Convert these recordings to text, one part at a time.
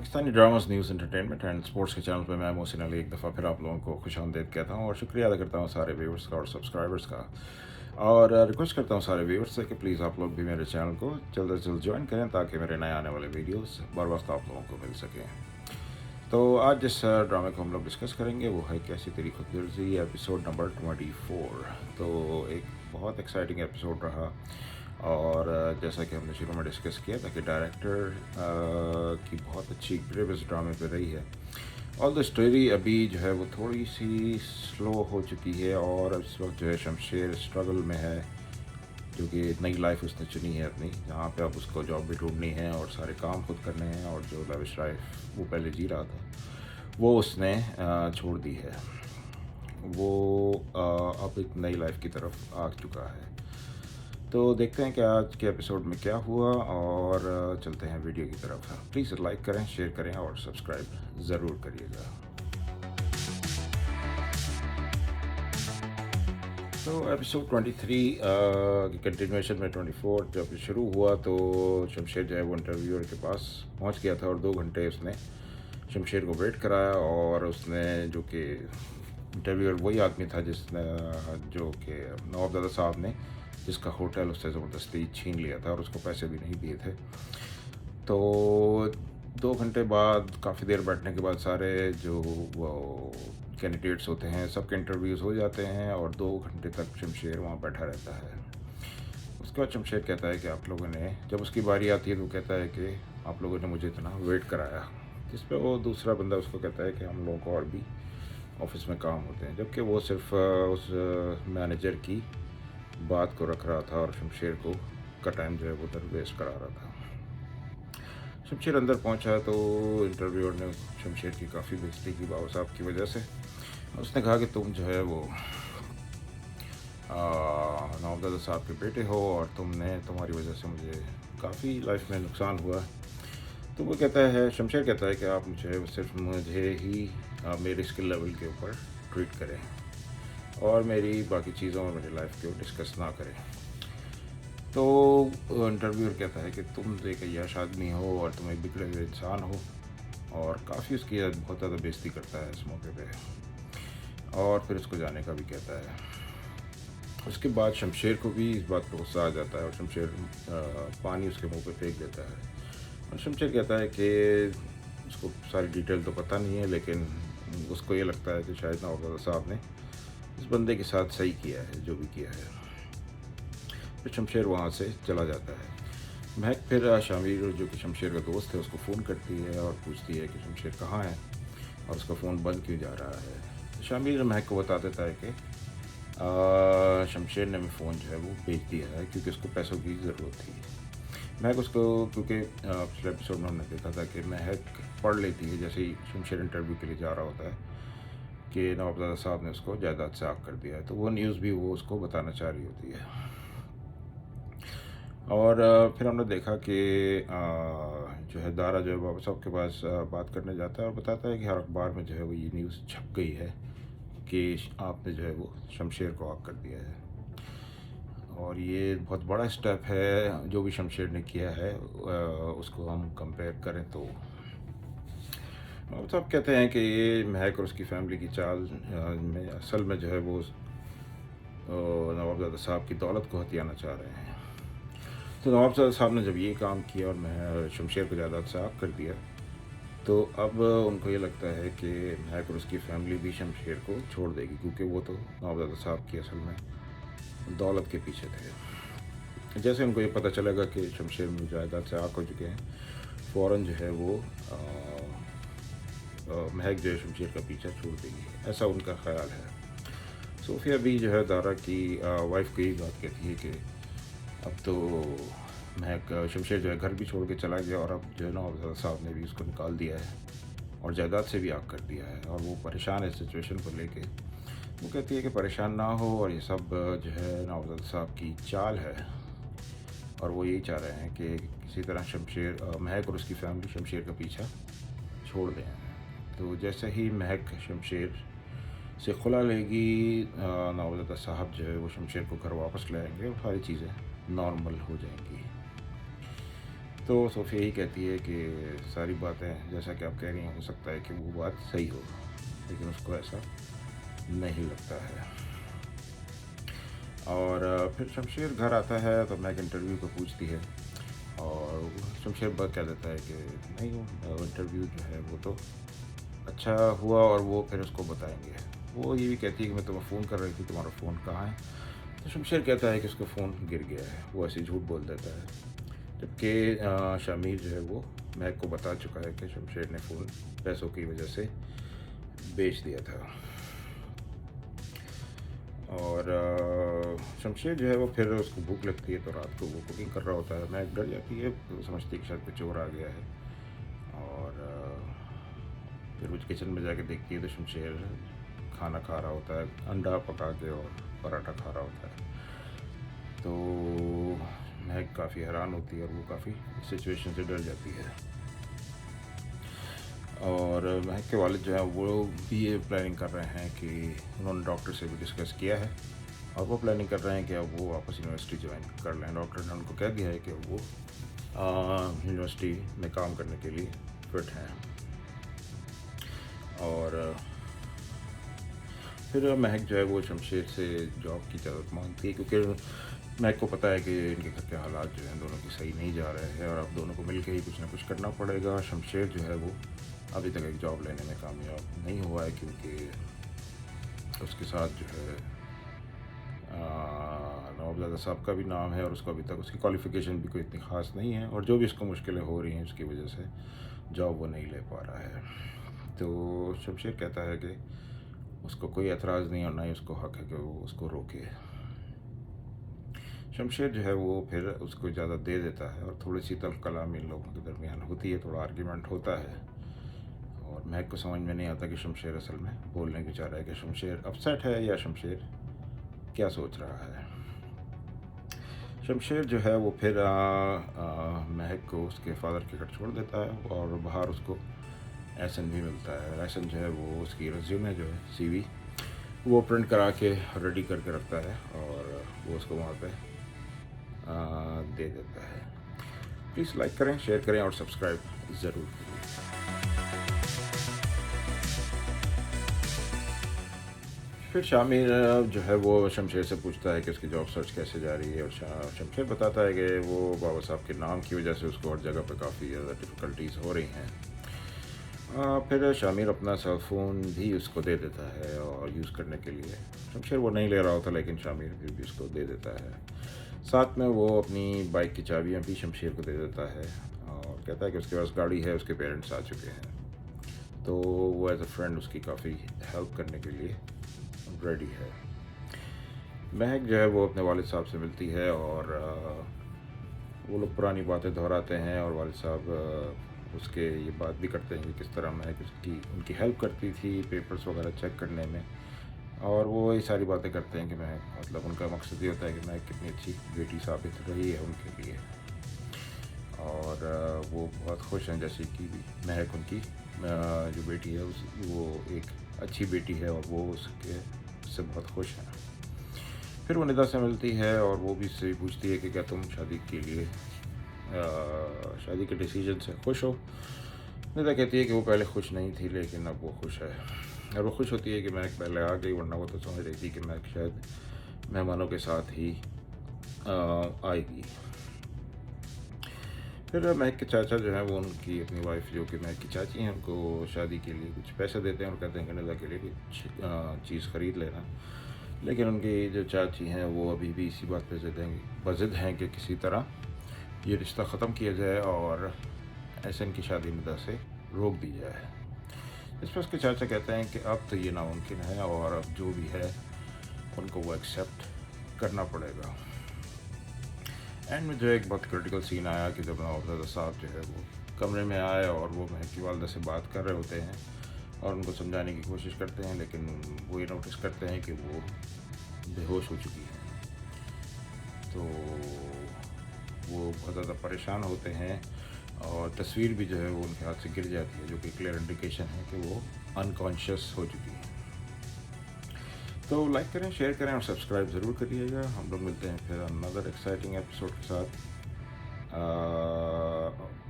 Pakistani dramas news entertainment and sports के channel पे मैं मोहसिन अली एक दफ़ा फिर आप लोगों को खुशामदीद कहता हूँ और शुक्रिया अदा करता हूँ सारे व्यूअर्स का और सब्सक्राइबर्स का। और रिक्वेस्ट करता हूँ सारे व्यूअर्स से कि प्लीज़ आप लोग भी मेरे चैनल को जल्द से जल्द ज्वाइन करें ताकि मेरे नए आने वाले वीडियोस बर वक्त आप लोगों को मिल सकें। तो आज जिस ड्रामे को हम लोग डिस्कस करेंगे वो है कैसी तेरी खुदगर्जी, एपिसोड नंबर 24। तो एक बहुत एक्साइटिंग एपिसोड रहा और जैसा कि हमने शुरू में डिस्कस किया था कि डायरेक्टर की बहुत अच्छी ग्रिप इस ड्रामे पे रही है। ऑल द स्टोरी अभी जो है वो थोड़ी सी स्लो हो चुकी है और इस वक्त जो है शमशेर स्ट्रगल में है, जो कि नई लाइफ उसने चुनी है अपनी, जहाँ पे अब उसको जॉब भी ढूंढनी है और सारे काम खुद करने हैं। और जो लविश लाइफ वो पहले जी रहा था वो उसने छोड़ दी है। वो अब एक नई लाइफ की तरफ आ चुका है। तो देखते हैं कि आज के एपिसोड में क्या हुआ और चलते हैं वीडियो की तरफ। प्लीज़ लाइक करें, शेयर करें और सब्सक्राइब ज़रूर करिएगा। तो एपिसोड 23 की कंटिन्यूएशन में 24 जब शुरू हुआ तो शमशेर जो है वो इंटरव्यूअर के पास पहुंच गया था और 2 घंटे उसने शमशेर को वेट कराया। और उसने जो कि इंटरव्यूअर वही आदमी था जिसने जो कि नवाबजादा साहब ने जिसका होटल उससे ज़बरदस्ती छीन लिया था और उसको पैसे भी नहीं दिए थे। तो 2 घंटे बाद काफ़ी देर बैठने के बाद सारे जो वो कैंडिडेट्स होते हैं सबके इंटरव्यूज़ हो जाते हैं और 2 घंटे तक शमशेर वहाँ बैठा रहता है। उसके बाद शमशेर कहता है कि आप लोगों ने, जब उसकी बारी आती है तो कहता है कि आप लोगों ने मुझे इतना वेट कराया, जिस पे वो दूसरा बंदा उसको कहता है कि हम लोगों को और भी ऑफिस में काम होते हैं, जबकि वो सिर्फ उस मैनेजर की बात को रख रहा था और शमशेर को का टाइम जो है वो उधर वेस्ट करा रहा था। शमशेर अंदर पहुंचा तो इंटरव्यूअर ने शमशेर की काफ़ी बेइज्जती की बाबा साहब की वजह से। उसने कहा कि तुम जो है वो नवाबजादा साहब के बेटे हो और तुम्हारी वजह से मुझे काफ़ी लाइफ में नुकसान हुआ। तो वो कहता है, शमशेर कहता है कि आप सिर्फ मुझे ही मेरे स्किल लेवल के ऊपर ट्रीट करें और मेरी बाकी चीज़ों और मेरी लाइफ को डिस्कस ना करें। तो इंटरव्यूअर कहता है कि तुम तो एक अय्याश आदमी हो और तुम एक बिगड़े हुए इंसान हो, और काफ़ी उसकी बहुत ज़्यादा बेइज्जती करता है इस मौके पे और फिर उसको जाने का भी कहता है। उसके बाद शमशेर को भी इस बात पर गुस्सा आ जाता है और शमशेर पानी उसके मुंह पे फेंक देता है। और शमशेर कहता है कि उसको सारी डिटेल तो पता नहीं है, लेकिन उसको ये लगता है कि शायद नवाबजादा साहब ने इस बंदे के साथ सही किया है जो भी किया है। फिर शमशेर वहाँ से चला जाता है। महक फिर शामिर जो कि शमशेर का दोस्त है उसको फ़ोन करती है और पूछती है कि शमशेर कहाँ है और उसका फ़ोन बंद क्यों जा रहा है। शामिर महक को बता देता है कि शमशेर ने फ़ोन जो है वो बेच दिया है क्योंकि उसको पैसों की ज़रूरत थी। महक उसको, क्योंकि पिछले एपिसोड में हमने देखा था कि महक पढ़ लेती है जैसे ही शमशेर इंटरव्यू के लिए जा रहा होता है कि नवाबजादा साहब ने उसको जायदाद से आग कर दिया है, तो वो न्यूज़ भी वो उसको बताना चाह रही होती है। और फिर हमने देखा कि जो है दारा जो है बाबा साहब के पास बात करने जाता है और बताता है कि हर अखबार में जो है वो ये न्यूज़ छप गई है कि आपने जो है वो शमशेर को आग कर दिया है। और ये बहुत बड़ा स्टेप है जो भी शमशेर ने किया है, उसको हम कंपेयर करें तो बाबा साहब कहते हैं कि ये महक और उसकी फैमिली की चाल में असल में जो है वो नवाबजादा साहब की दौलत को हथियाना चाह रहे हैं। तो नवाबजादा साहब ने जब ये काम किया और मैं शमशेर को जायदाद से आग कर दिया, तो अब उनको ये लगता है कि महक और उसकी फैमिली भी शमशेर को छोड़ देगी, क्योंकि वो तो नवाबजादा साहब की असल में दौलत के पीछे थे। जैसे उनको ये पता चलेगा कि शमशेर में जायदाद से आग हो चुके हैं, फ़ौरन जो है वो महक जो है शमशेर का पीछा छोड़ देगी, ऐसा उनका ख्याल है। सोफिया भी जो है दारा की वाइफ को यही बात कहती है कि अब तो महक शमशेर जो है घर भी छोड़ के चला गया और अब जो है नवाबजादा साहब ने भी उसको निकाल दिया है और जायदाद से भी आग कर दिया है और वो परेशान है सिचुएशन को लेके। वो कहती है कि परेशान ना हो और ये सब जो है नवाबजादा साहब की चाल है और वो यही चाह रहे हैं कि किसी तरह महक और उसकी फैमिली शमशेर का पीछा छोड़ दें। तो जैसे ही महक शमशेर से खुला लेगी, नवाबजादा साहब जो है वो शमशेर को घर वापस ले आएंगे और सारी चीज़ें नॉर्मल हो जाएंगी। तो सोफ़िया यही कहती है कि सारी बातें जैसा कि आप कह रही हैं, हो सकता है कि वो बात सही हो, लेकिन उसको ऐसा नहीं लगता है। और फिर शमशेर घर आता है तो मैग इंटरव्यू को पूछती है, और शमशेर कह देता है कि नहीं, वो इंटरव्यू जो है वो तो अच्छा हुआ और वो फिर उसको बताएंगे। वो ये भी कहती है कि मैं तुम्हें फ़ोन कर रही थी, तुम्हारा फ़ोन कहाँ है? तो शमशेर कहता है कि उसका फ़ोन गिर गया है। वो ऐसे झूठ बोल देता है, जबकि शामिर जो है वो महक को बता चुका है कि शमशेर ने फ़ोन पैसों की वजह से बेच दिया था। और शमशेर जो है वो फिर उसको भूख लगती है, तो रात को वो कुकिंग कर रहा होता है। महक डर जाती है, तो समझती है कि शायद कोई चोर आ गया है। और फिर वो किचन में जाके देखती है तो शमशेर खाना खा रहा होता है, अंडा पका के और पराठा खा रहा होता है। तो महक काफ़ी हैरान होती है और वो काफ़ी सिचुएशन से डर जाती है। और महक के वालिद जो हैं वो भी ये प्लानिंग कर रहे हैं कि उन्होंने डॉक्टर से भी डिस्कस किया है, और वो प्लानिंग कर रहे हैं कि अब वो वापस यूनिवर्सिटी ज्वाइन कर लें। डॉक्टर ने उनको कह दिया है कि वो यूनिवर्सिटी में काम करने के लिए फिट हैं। और फिर महक जो है वो शमशेर से जॉब की इजाज़त मांगती है, क्योंकि महक को पता है कि इनके घर के हालात जो हैं दोनों के सही नहीं जा रहे हैं, और अब दोनों को मिलकर ही कुछ ना कुछ करना पड़ेगा। शमशेर जो है वो अभी तक एक जॉब लेने में कामयाब नहीं हुआ है, क्योंकि उसके साथ जो है नवाबज़ादा साहब का भी नाम है, और उसको अभी तक उसकी क्वालिफ़िकेशन भी कोई इतनी ख़ास नहीं है, और जो भी उसको मुश्किलें हो रही हैं उसकी वजह से जॉब वो नहीं ले पा रहा है। तो शमशेर कहता है कि उसको कोई एतराज़ नहीं, और ना ही उसको हक़ है कि वो उसको रोके। शमशेर जो है वो फिर उसको इजाज़त दे देता है, और थोड़ी सी तल्ख़ कलामी इन लोगों के दरमियान होती है, थोड़ा आर्ग्यूमेंट होता है। और महक को समझ में नहीं आता कि शमशेर असल में बोलने की चाह रहा है, कि शमशेर अपसेट है या शमशेर क्या सोच रहा है। शमशेर जो है वो फिर महक को उसके फादर के घर छोड़ देता है, और बाहर उसको एहसन भी मिलता है। एहसन जो है वो उसकी रिज्यूमे जो है CV वो प्रिंट करा के रेडी करके रखता है, और वो उसको वहाँ पे दे देता है। प्लीज़ लाइक करें, शेयर करें और सब्सक्राइब ज़रूर करें। फिर शामिर जो है वो शमशेर से पूछता है कि उसकी जॉब सर्च कैसे जा रही है, और शमशेर बताता है कि वो बाबा साहब के नाम की वजह से उसको हर जगह पे काफ़ी ज़्यादा डिफ़िकल्टीज़ हो रही हैं। फिर शामिर अपना सेल फ़ोन भी उसको दे देता है और यूज़ करने के लिए। शमशेर वो नहीं ले रहा होता, लेकिन शामिर फिर भी उसको दे देता है। साथ में वो अपनी बाइक की चाबियाँ भी शमशेर को दे देता है, और कहता है कि उसके पास गाड़ी है, उसके पेरेंट्स आ चुके हैं। तो वो एज़ अ फ्रेंड उसकी काफ़ी हेल्प करने के लिए रेडी है। महक जो है वो अपने वालिद साहब से मिलती है, और वो लोग पुरानी बातें दोहराते हैं, और वालिद साहब उसके ये बात भी करते हैं कि किस तरह महक उसकी उनकी हेल्प करती थी पेपर्स वगैरह चेक करने में। और वो ये सारी बातें करते हैं कि महक, मतलब उनका मकसद ये होता है कि महक कितनी अच्छी बेटी साबित रही है उनके लिए। और वो बहुत खुश हैं, जैसे कि महक उनकी जो बेटी है वो एक अच्छी बेटी है, और वो उससे बहुत खुश हैं। फिर वो निदा से मिलती है, और वो भी उससे पूछती है कि क्या तुम शादी के लिए शादी के डिसीजन से खुश हो। निदा कहती है कि वो पहले खुश नहीं थी, लेकिन अब वो खुश है। और वो खुश होती है कि महक पहले आ गई, वरना वो तो समझ रही थी कि महक शायद मेहमानों के साथ ही आएगी। फिर महक के चाचा जो हैं वो उनकी अपनी वाइफ, जो कि महक की चाची हैं, उनको शादी के लिए कुछ पैसे देते हैं, और कहते हैं कि निदा के लिए कुछ चीज़ ख़रीद लेना। लेकिन उनकी जो चाची हैं वो अभी भी इसी बात पे ज़िद हैं कि किसी तरह ये रिश्ता ख़त्म किया जाए, और एहसन की शादी निदा से रोक दी जाए। इस पर उसके चाचा कहते हैं कि अब तो ये नामुमकिन है, और अब जो भी है उनको वो एक्सेप्ट करना पड़ेगा। एंड में जो एक बहुत क्रिटिकल सीन आया कि जब नवाबज़ादा साहब जो है वो कमरे में आए, और वो महक की वालदा से बात कर रहे होते हैं, और उनको समझाने की कोशिश करते हैं, लेकिन वो ये नोटिस करते हैं कि वो बेहोश हो चुकी हैं। तो वो बहुत ज़्यादा परेशान होते हैं, और तस्वीर भी जो है वो उनके हाथ से गिर जाती है, जो कि क्लियर इंडिकेशन है कि वो अनकॉन्शियस हो चुकी हैं। तो लाइक करें, शेयर करें और सब्सक्राइब ज़रूर करिएगा। हम लोग मिलते हैं फिर अनदर एक्साइटिंग एपिसोड के साथ।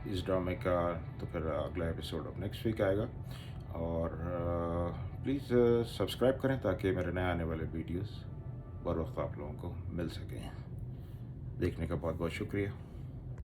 इस ड्रामे का, तो फिर अगला एपिसोड अब नेक्स्ट वीक आएगा। और प्लीज़ सब्सक्राइब करें ताकि मेरे नए आने वाले वीडियोस बर वक्त आप लोगों को मिल सकें। देखने का बहुत बहुत शुक्रिया।